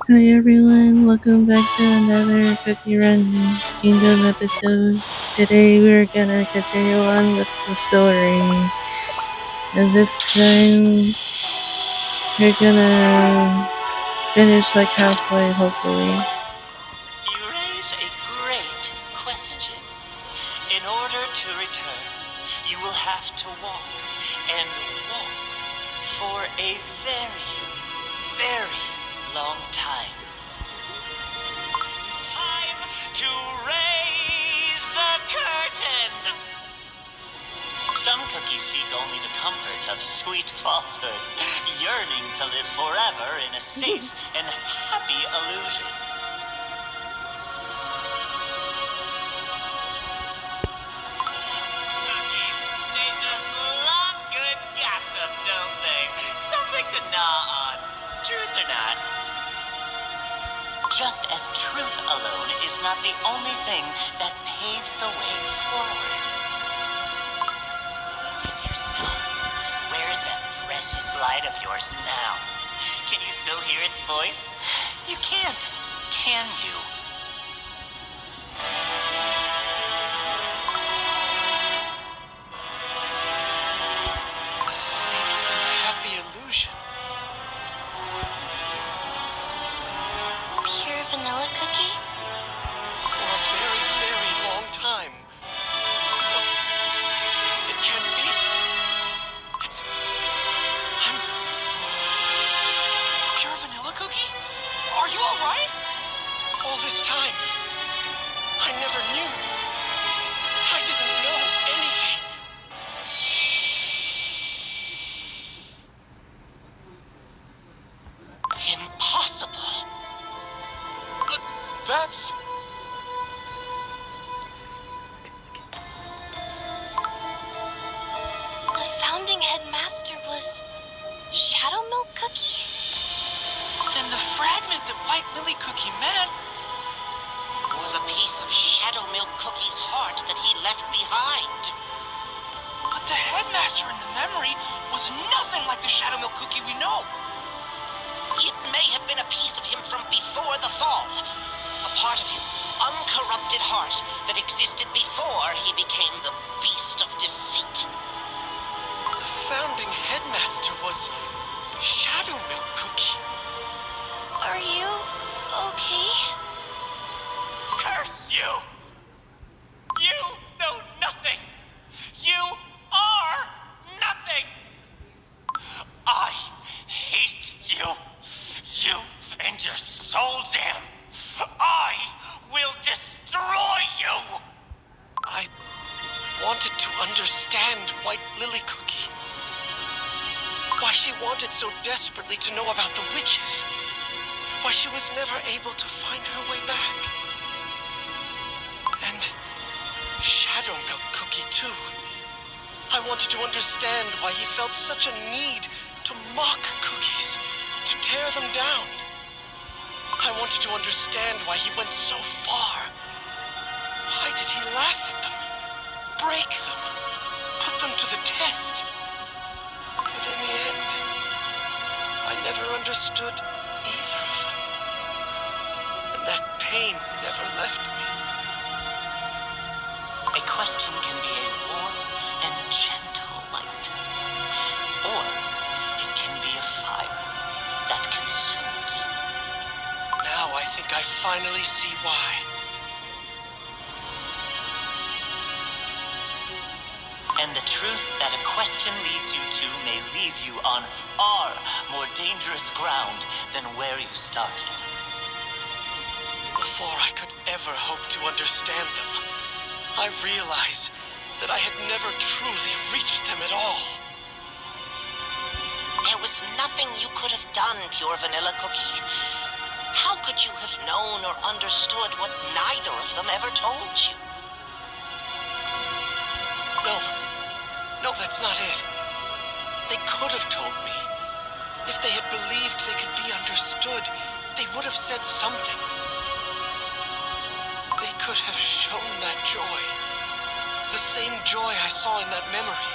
Hi everyone, welcome back to another Cookie Run Kingdom episode. Today we're gonna continue on with the story, and this time we're gonna finish like halfway, hopefully. You raise a great question. In order to return, you will have to walk and walk for a very, very long time. It's time to raise the curtain. Some cookies seek only the comfort of sweet falsehood, yearning to live forever in a safe and happy illusion. Cookies, they just love good gossip, don't they? Something to gnaw on. Truth or not. Just as truth alone is not the only thing that paves the way forward. Give yourself. Where's that precious light of yours now? Can you still hear its voice? You can't, can you? A safe and happy illusion. Pure vanilla cookie? For a very, very long time. No, it can't be. I'm... Pure vanilla cookie? Are you alright? All this time, I never knew. I didn't know anything. Impossible. That's... The founding headmaster was Shadow Milk Cookie? Then the fragment that White Lily Cookie meant was a piece of Shadow Milk Cookie's heart that he left behind. But the headmaster in the memory was nothing like the Shadow Milk Cookie we know. It may have been a piece of him from before the fall. A part of his uncorrupted heart that existed before he became the beast of deceit. The founding headmaster was Shadow Milk Cookie. Are you okay? Curse you! You know nothing! You are nothing! I hate you! You and your soul jam! I will destroy you! I wanted to understand White Lily Cookie. Why she wanted so desperately to know about the witches. Why she was never able to find her way back. And Shadow Milk Cookie, too. I wanted to understand why he felt such a need to mock cookies, to tear them down. I wanted to understand why he went so far. Why did he laugh at them, break them, put them to the test? But in the end, I never understood either of them. And that pain never left me. A question can be a warm and gentle light, or it can be a fire that consumes. Now I think I finally see why. And the truth that a question leads you to may leave you on far more dangerous ground than where you started. Before I could ever hope to understand them, I realized that I had never truly reached them at all. There was nothing you could have done, Pure Vanilla Cookie. How could you have known or understood what neither of them ever told you? No, that's not it. They could have told me. If they had believed they could be understood, they would have said something. They could have shown that joy. The same joy I saw in that memory.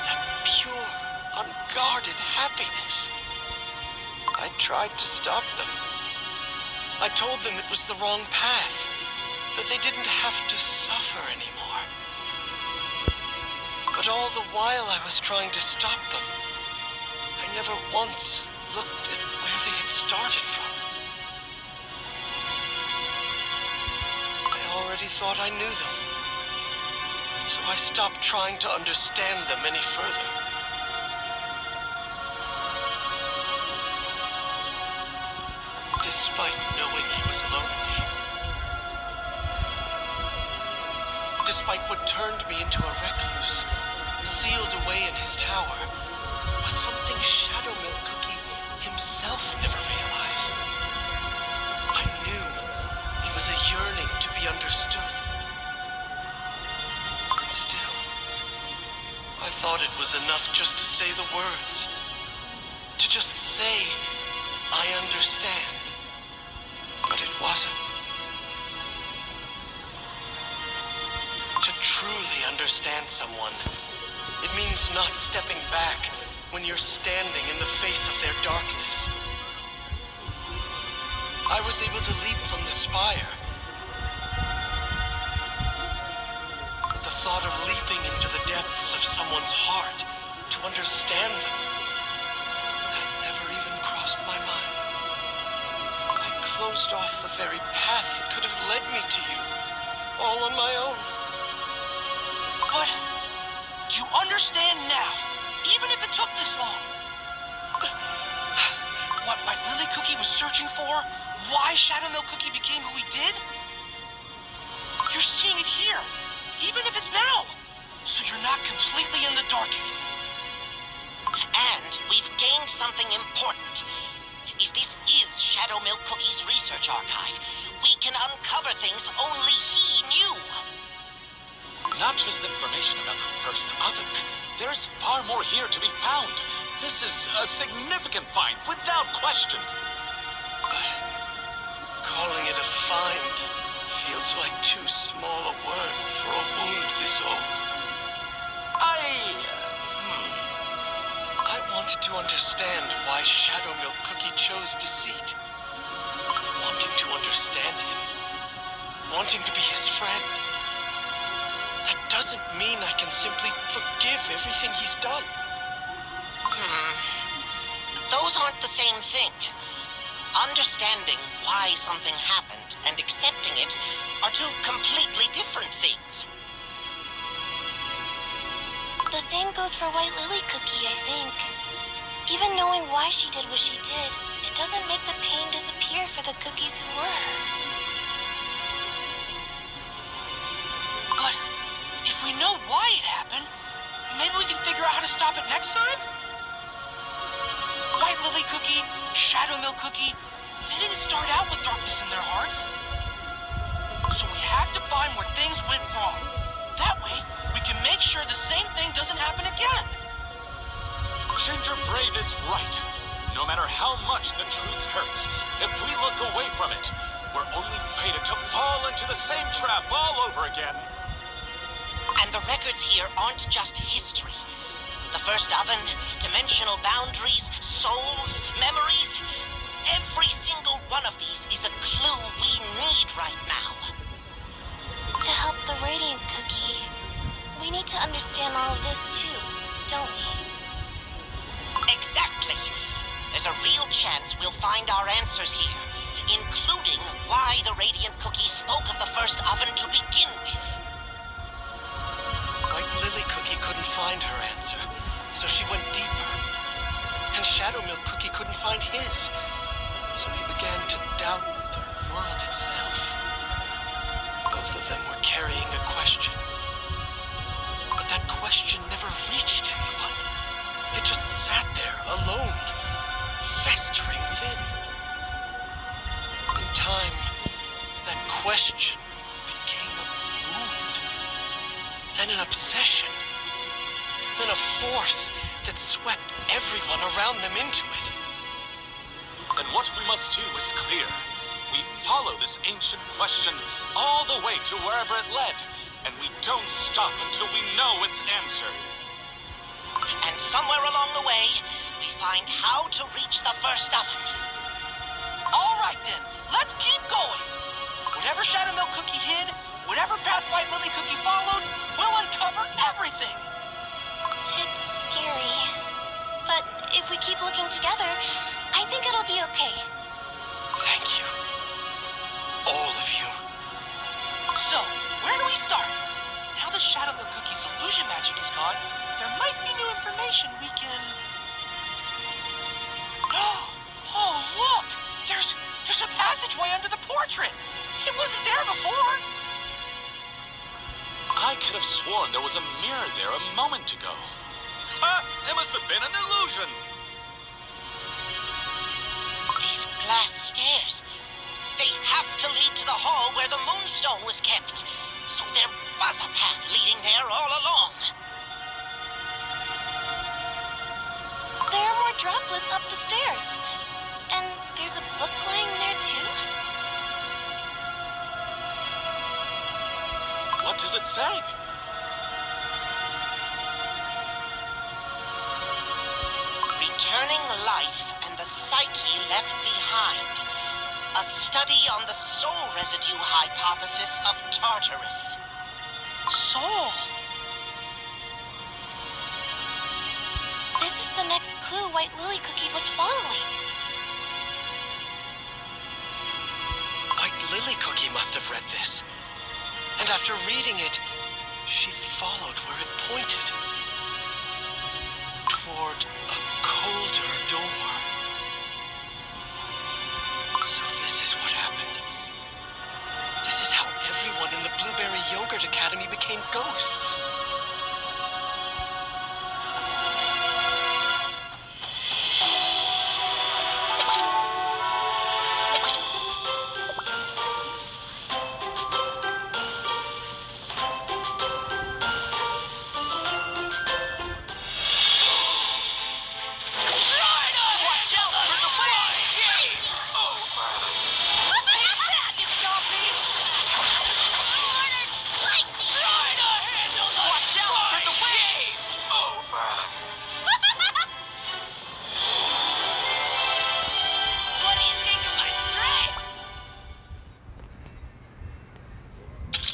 That pure, unguarded happiness. I tried to stop them, I told them it was the wrong path, that they didn't have to suffer anymore. But all the while I was trying to stop them, I never once looked at where they had started from. I already thought I knew them, so I stopped trying to understand them any further. Despite knowing he was lonely, despite what turned me into a recluse, sealed away in his tower, was something Shadow Milk Cookie himself never realized. I knew it was a yearning to be understood. And still, I thought it was enough just to say the words. To just say, I understand. But it wasn't. To truly understand someone, it means not stepping back when you're standing in the face of their darkness. I was able to leap from the spire. But the thought of leaping into the depths of someone's heart to understand them, that never even crossed my mind. I closed off the very path that could have led me to you, all on my own. But you understand now, even if it took this long. What White Lily Cookie was searching for, why Shadow Milk Cookie became who he did? You're seeing it here, even if it's now. So you're not completely in the dark anymore. And we've gained something important. If this is Shadow Milk Cookie's research archive, we can uncover things only he knew. Not just information about the first oven. There's far more here to be found. This is a significant find, without question. But calling it a find feels like too small a word for a wound this old. I wanted to understand why Shadow Milk Cookie chose deceit. Wanting to understand him. Wanting to be his friend. That doesn't mean I can simply forgive everything he's done. Those aren't the same thing. Understanding why something happened and accepting it are two completely different things. The same goes for White Lily Cookie, I think. Even knowing why she did what she did, it doesn't make the pain disappear for the cookies who were her. But if we know why it happened, maybe we can figure out how to stop it next time? White Lily Cookie, Shadow Milk Cookie, they didn't start out with darkness in their hearts. So we have to find where things went wrong. That way, we can make sure the same thing doesn't happen again. Ginger Brave is right. No matter how much the truth hurts, if we look away from it, we're only fated to fall into the same trap all over again. And the records here aren't just history. The first oven, dimensional boundaries, souls, memories. Every single one of these is a clue we need right now. To help the Radiant Cookie, we need to understand all of this too, don't we? Exactly. There's a real chance we'll find our answers here, including why the Radiant Cookie spoke of the first oven to begin with. White Lily Cookie couldn't find her answer, so she went deeper. And Shadow Milk Cookie couldn't find his, so he began to doubt the world itself. Both of them were carrying a question. But that question never reached anyone. It just sat there, alone, festering within. In time, that question became a wound, then an obsession, then a force that swept everyone around them into it. And what we must do is clear. We follow this ancient question all the way to wherever it led, and we don't stop until we know its answer. And somewhere along the way, we find how to reach the first oven. All right then, let's keep going. Whatever Shadow Milk Cookie hid, whatever path White Lily Cookie followed, we'll uncover everything. It's scary. But if we keep looking together, I think it'll be okay. Thank you. All of you. So, where do we start? Now that Shadow Milk Cookie's illusion magic is gone, there might be new information we can... Oh, look! There's a passageway under the portrait! It wasn't there before! I could have sworn there was a mirror there a moment ago. Ha! It must have been an illusion. These glass stairs, they have to lead to the hall where the moonstone was kept. So there was a path leading there all along. There are more droplets up the stairs. And there's a book lying there too? What does it say? Returning life and the psyche left behind. A study on the soul residue hypothesis of Tartarus. Soul. This is the next clue White Lily Cookie was following. White Lily Cookie must have read this. And after reading it, she followed where it pointed. Toward a colder door. So this is what happened. This is how everyone in the Blueberry Yogurt Academy became ghosts.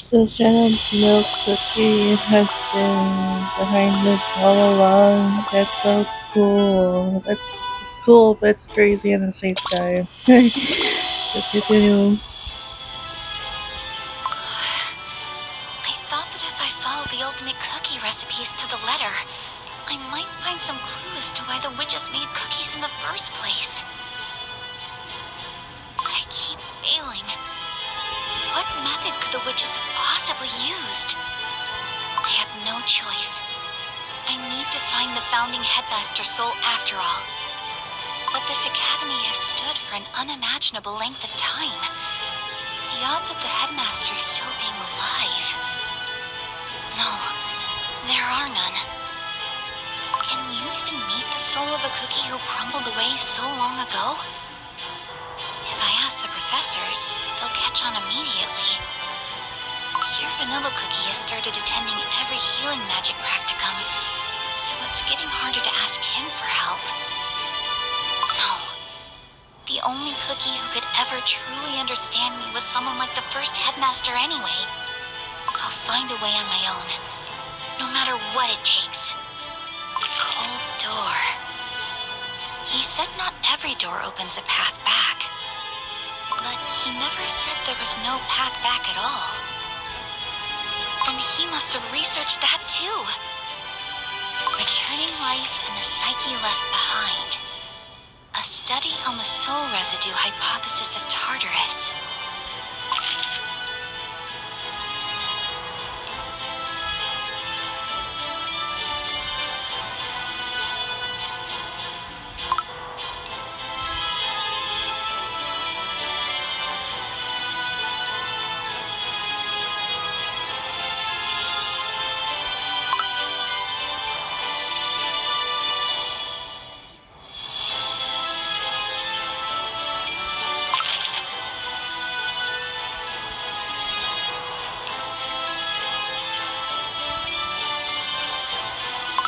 So Shadow Milk Cookie has been behind this all along. That's so cool. That's cool, but it's crazy at the same time. Let's continue. I thought that if I followed the ultimate cookie recipes to the letter, I might find some clue as to why the witches made cookies in the first place. But I keep failing. What method could the witches have possibly used? I have no choice. I need to find the founding headmaster soul after all. But this academy has stood for an unimaginable length of time. The odds of the headmaster still being alive... No, there are none. Can you even meet the soul of a cookie who crumbled away so long ago? If I ask the professors, they'll catch on immediately. Your vanilla cookie has started attending every healing magic practicum, so it's getting harder to ask him for help. No. The only cookie who could ever truly understand me was someone like the first headmaster anyway. I'll find a way on my own, no matter what it takes. Cold door. He said not every door opens a path back. But he never said there was no path back at all. Then he must have researched that too. Returning life and the psyche left behind. A study on the soul residue hypothesis of Tartarus.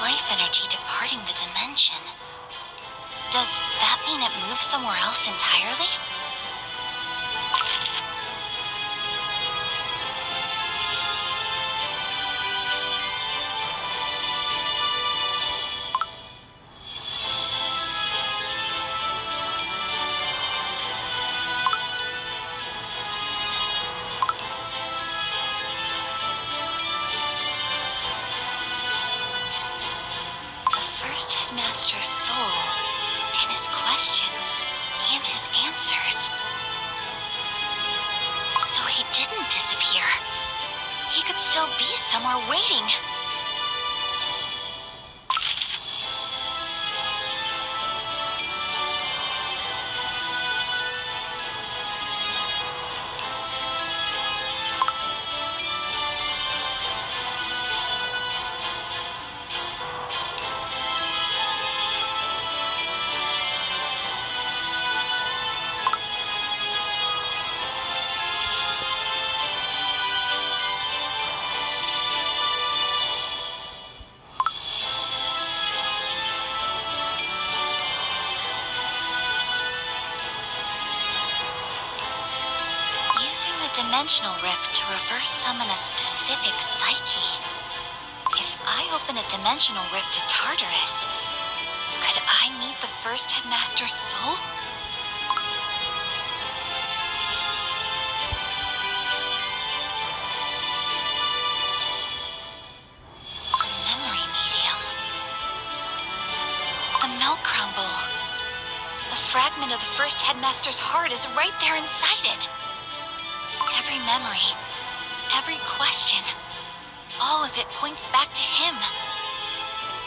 Life energy departing the dimension. Does that mean it moves somewhere else entirely? first headmaster's soul, and his questions, and his answers. So he didn't disappear. He could still be somewhere waiting. Using the dimensional rift to reverse summon a specific psyche. If I open a dimensional rift to Tartarus, could I meet the first headmaster's soul? A memory medium. The milk crumble. The fragment of the first headmaster's heart is right there inside it. Every memory, every question, all of it points back to him.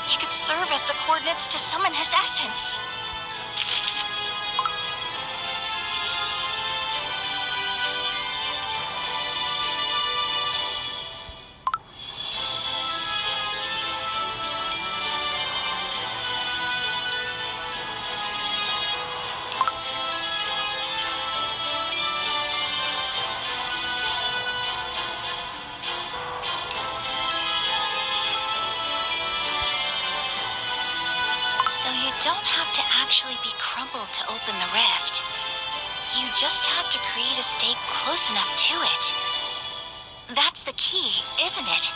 He could serve as the coordinates to summon his essence. So you don't have to actually be crumbled to open the rift. You just have to create a state close enough to it. That's the key, isn't it?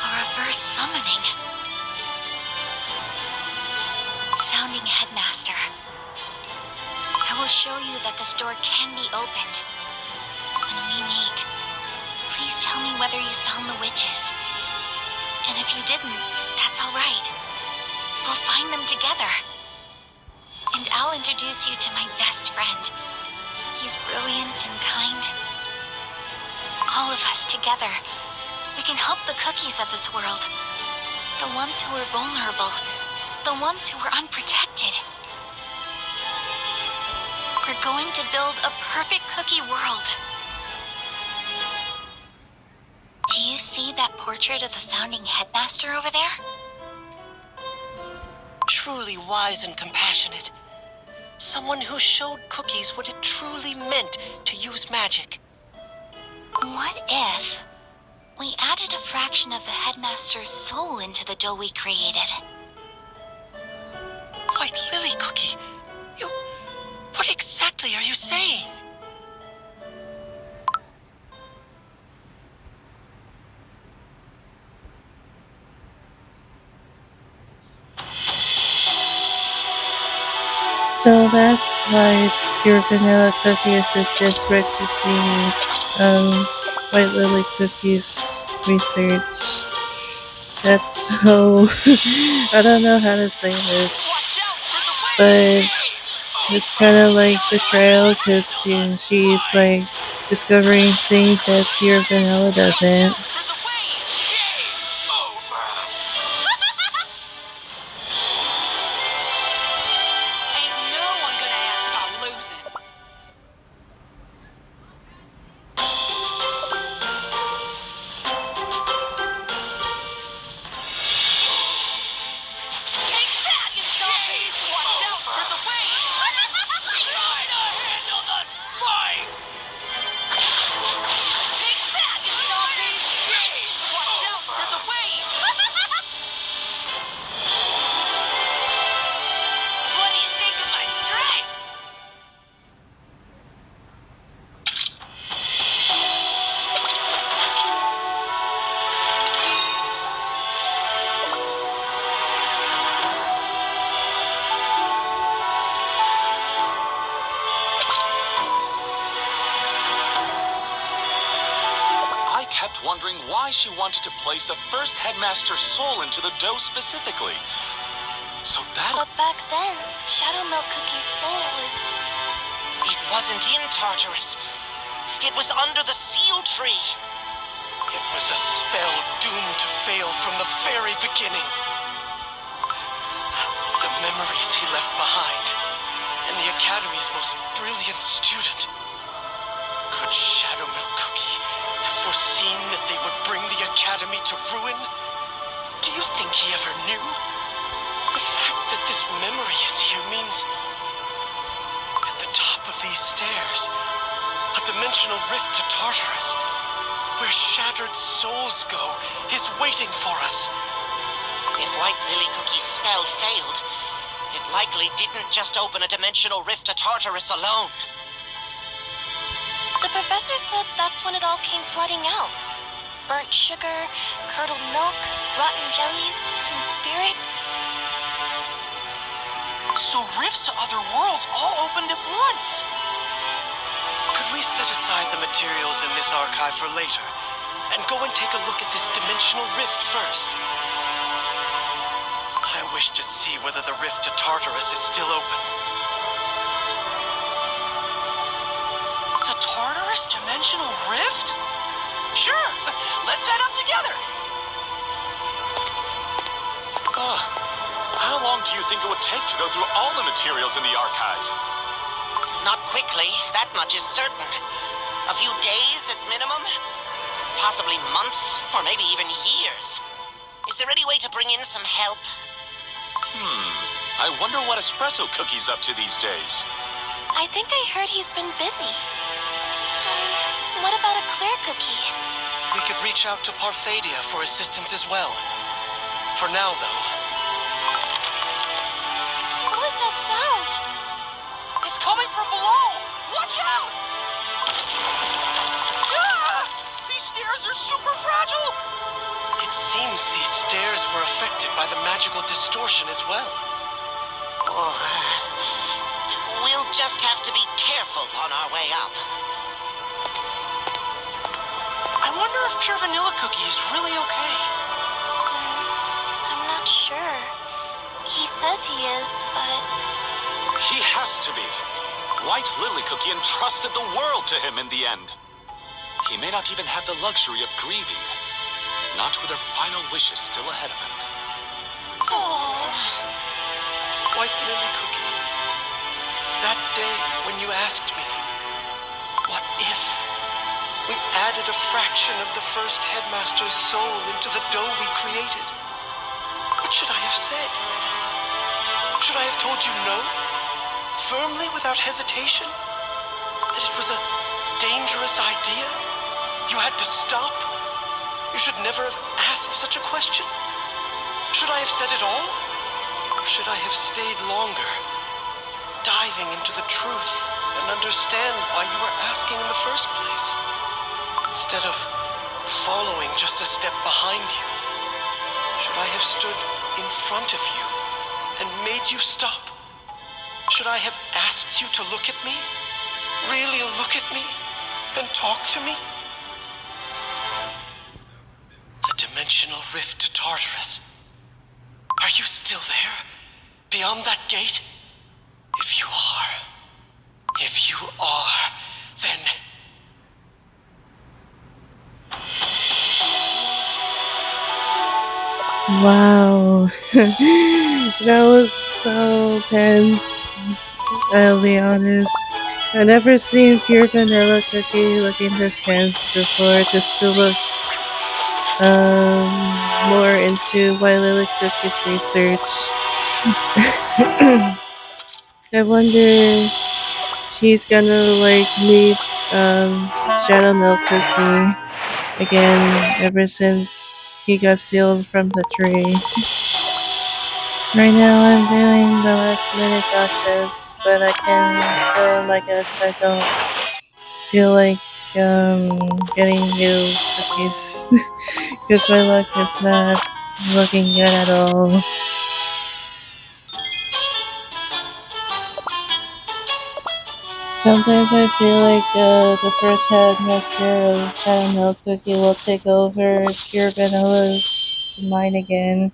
A reverse summoning. Founding Headmaster. I will show you that this door can be opened. When we meet, please tell me whether you found the witches. And if you didn't, that's all right. We'll find them together. And I'll introduce you to my best friend. He's brilliant and kind. All of us together, we can help the cookies of this world. The ones who are vulnerable. The ones who are unprotected. We're going to build a perfect cookie world. Do you see that portrait of the founding headmaster over there? Truly wise and compassionate. Someone who showed cookies what it truly meant to use magic. What if we added a fraction of the headmaster's soul into the dough we created? White Lily Cookie, what exactly are you saying? So that's why pure vanilla cookies is just rich to see White Lily Cookies research. That's so I don't know how to say this, but it's kind of like betrayal because she's like discovering things that pure vanilla doesn't. Ain't no one gonna ask about losing. Take that, you zombies! Watch out for the wave! Try to handle the spikes! Take that, you zombies! left wondering why she wanted to place the first headmaster's soul into the dough specifically. So that... But back then, Shadow Milk Cookie's soul was... It wasn't in Tartarus. It was under the seal tree. It was a spell doomed to fail from the very beginning. The memories he left behind, and the Academy's most brilliant student. Could Shadow Milk Cookie have foreseen that they would bring the Academy to ruin? Do you think he ever knew? The fact that this memory is here means... At the top of these stairs, a dimensional rift to Tartarus, where shattered souls go, is waiting for us. If White Lily Cookie's spell failed, it likely didn't just open a dimensional rift to Tartarus alone. The professor said that's when it all came flooding out. Burnt sugar, curdled milk, rotten jellies, and spirits. So rifts to other worlds all opened at once. Could we set aside the materials in this archive for later, and go and take a look at this dimensional rift first? I wish to see whether the rift to Tartarus is still open. The Tartarus Dimensional Rift? Sure, let's head up together. How long do you think it would take to go through all the materials in the archive? Not quickly, that much is certain. A few days at minimum. Possibly months, or maybe even years. Is there any way to bring in some help? I wonder what Espresso Cookie's up to these days. I think I heard he's been busy. What about a Clear Cookie? We could reach out to Parfadia for assistance as well. For now, though. What was that sound? It's coming from below. Watch out! Ah! These stairs are super fragile. It seems these stairs were affected by the magical distortion as well. Oh, we'll just have to be careful on our way up. I wonder if Pure Vanilla Cookie is really okay. I'm not sure. He says he is, but... He has to be. White Lily Cookie entrusted the world to him in the end. He may not even have the luxury of grieving. Not with her final wishes still ahead of him. Oh. White Lily Cookie, that day when you asked me, what if we added a fraction of the first headmaster's soul into the dough we created? What should I have said? Should I have told you no? Firmly, without hesitation? That it was a dangerous idea? You had to stop? You should never have asked such a question. Should I have said it all? Or should I have stayed longer, diving into the truth and understand why you were asking in the first place, instead of following just a step behind you? Should I have stood in front of you and made you stop? Should I have asked you to look at me? Really look at me and talk to me? The dimensional rift to Tartarus. Are you still there? Beyond that gate? If you are, then... Wow. That was so tense. I'll be honest. I've never seen Pure Vanilla Cookie looking this tense before, just to look more into White Lily Cookie's research. I wonder she's gonna like meet Shadow Milk Cookie again ever since he got sealed from the tree. Right now I'm doing the last minute gotchas, but I can feel in my guts I don't feel like getting new cookies because my luck is not looking good at all. Sometimes I feel like the first headmaster of Shadow Milk Cookie will take over pure Vanilla's mind again.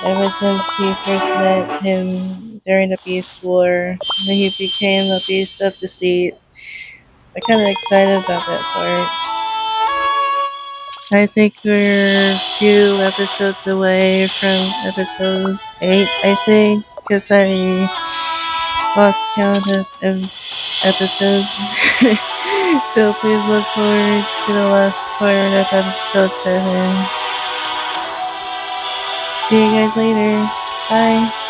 Ever since he first met him during the Beast War, when he became a beast of deceit. I'm kind of excited about that part. I think we're a few episodes away from episode 8, I think, because I lost count of episodes. So please look forward to the last part of episode 7. See you guys later. Bye.